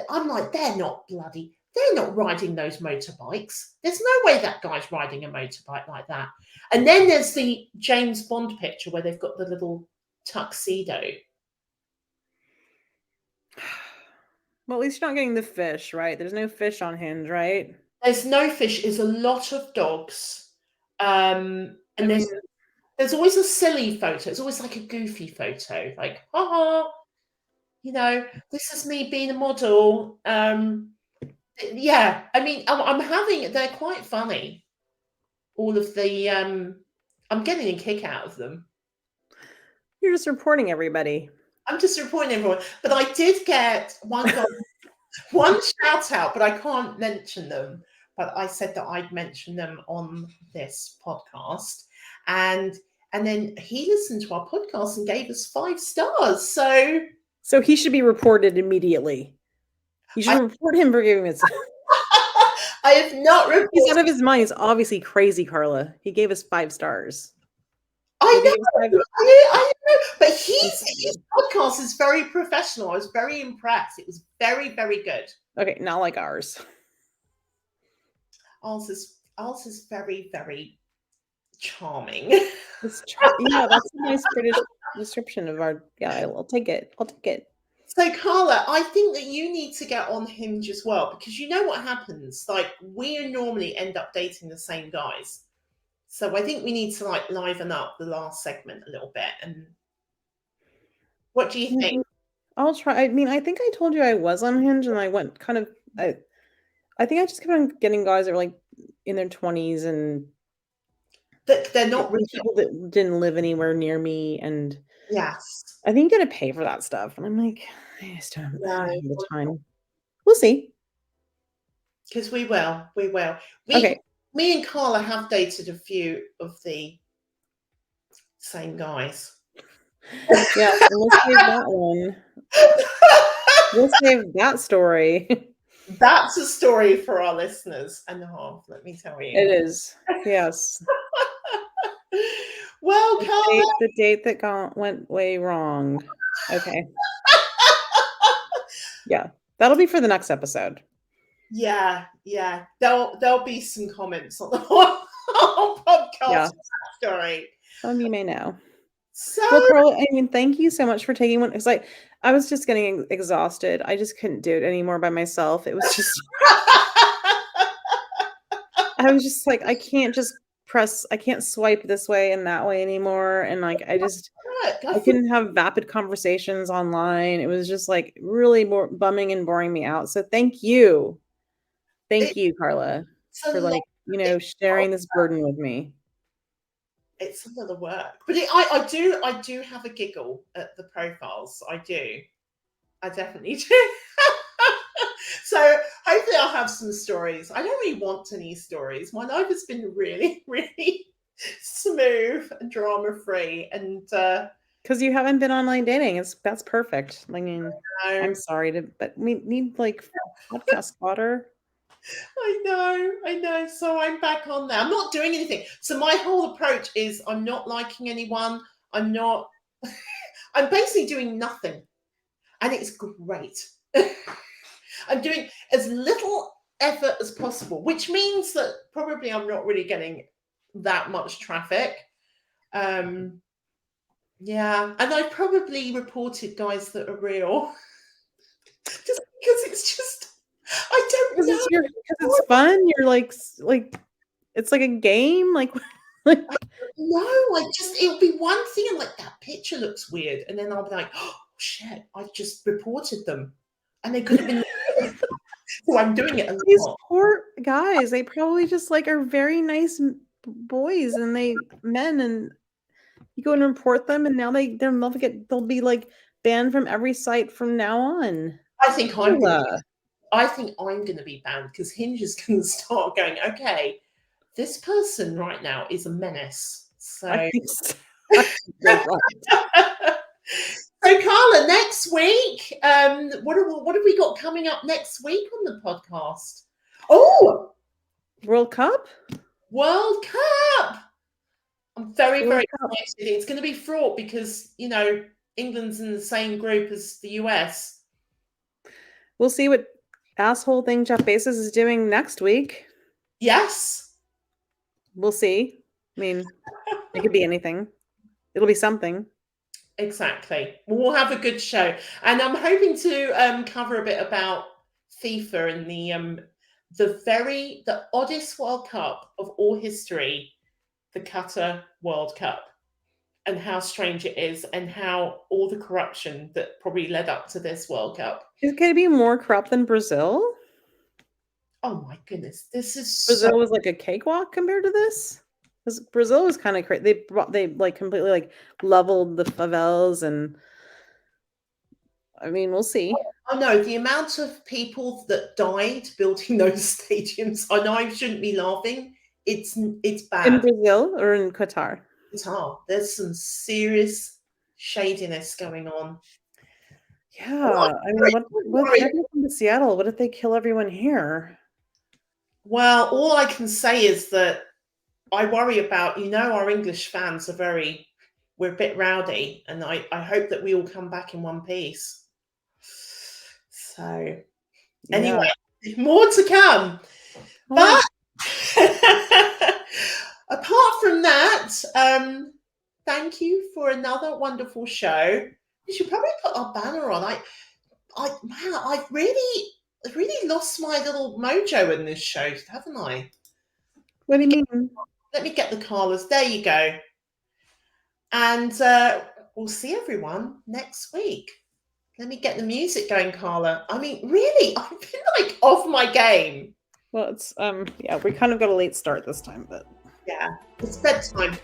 I'm like, they're not riding those motorbikes. There's no way that guy's riding a motorbike like that. And then there's the James Bond picture where they've got the little tuxedo. well, at least you're not getting the fish, right? There's no fish on Hinge, right? There's no fish. It's a lot of dogs. And there's always a silly photo. It's always like a goofy photo, like, this is me being a model. Yeah, I mean, they're quite funny. All of the, I'm getting a kick out of them. You're just reporting everybody. I'm just reporting everyone. But I did get one shout out, but I can't mention them. But I said that I'd mention them on this podcast. And then he listened to our podcast and gave us 5 stars. So he should be reported immediately. You should report him for giving us. I have not reported. He's out of his mind. He's obviously crazy, Karla. He gave us 5 stars. I know, but his podcast is very professional. I was very impressed. It was very, very good. Okay, not like ours. Ours is very, very charming. Yeah, that's a nice British description of our. Yeah, I'll take it. So, Karla, I think that you need to get on Hinge as well, because you know what happens. Like, we normally end up dating the same guys. So I think we need to like liven up the last segment a little bit. And what do you think? I'll try. I mean, I think I told you I was on Hinge, and I went kind of. I think I just kept on getting guys that were like in their 20s, and they're not really people that didn't live anywhere near me. And yes, I think you got to pay for that stuff. And I'm like, I just don't have the time. We'll see. Because we will. Okay. Me and Karla have dated a few of the same guys. Yeah, we'll save that one. We'll save that story. That's a story for our listeners and a half, let me tell you. It is. Yes. Well, Karla. The date that went way wrong. Okay. Yeah, that'll be for the next episode. Yeah. There'll be some comments on the whole podcast story. Some of you may know. So, well, Karla, I mean, thank you so much for taking one. It's like I was just getting exhausted. I just couldn't do it anymore by myself. It was just I was just like, I can't swipe this way and that way anymore. And like I couldn't have vapid conversations online. It was just like really more bumming and boring me out. So thank you, Karla, for like sharing this burden with me. It's a lot of work, but I do have a giggle at the profiles. I do. I definitely do. So hopefully I'll have some stories. I don't really want any stories. My life has been really, really smooth and drama free, and because you haven't been online dating. That's perfect. I mean, I'm sorry but we need like podcast fodder. I know. So I'm back on there. I'm not doing anything. So my whole approach is I'm not liking anyone. I'm basically doing nothing. And it's great. I'm doing as little effort as possible, which means that probably I'm not really getting that much traffic. Yeah. And I probably reported guys that are real. Just because it's just I don't know. Because it's fun. You're like it's like a game. Like no, it'll be one thing and like that picture looks weird, and then I'll be like, oh shit, I've just reported them, and they could have been. So I'm doing it a lot. These poor guys, they probably just like are very nice boys and men, and you go and report them, and now they'll be like banned from every site from now on. I think I'm going to be banned because Hinge is going to start going, okay, this person right now is a menace. So, I think so. So Karla, next week, what have we got coming up next week on the podcast? Oh, World Cup. I'm very, very excited. It's going to be fraught because England's in the same group as the US. We'll see what asshole thing Jeff Bezos is doing next week. Yes. We'll see. I mean, it could be anything. It'll be something. Exactly. We'll have a good show. And I'm hoping to cover a bit about FIFA and the oddest World Cup of all history, the Qatar World Cup, and how strange it is and how all the corruption that probably led up to this World Cup. Is it going to be more corrupt than Brazil? Oh my goodness. Brazil was like a cakewalk compared to this? Because Brazil was kind of crazy. They like completely like leveled the favelas, and I mean, we'll see. I know the amount of people that died building those stadiums. I know I shouldn't be laughing. It's bad. In Brazil or in Qatar? Qatar. There's some serious shadiness going on. Yeah, I mean, what happened to Seattle? What if they kill everyone here? Well, all I can say is that I worry about, our English fans we're a bit rowdy, and I hope that we all come back in one piece. So, anyway, more to come. But apart from that, thank you for another wonderful show. We should probably put our banner on. I've really lost my little mojo in this show, haven't I? What do you mean? Let me get the Karlas. There you go. And we'll see everyone next week. Let me get the music going, Karla. I mean, really, I've been like off my game. Well, it's we kind of got a late start this time, but yeah, it's bedtime.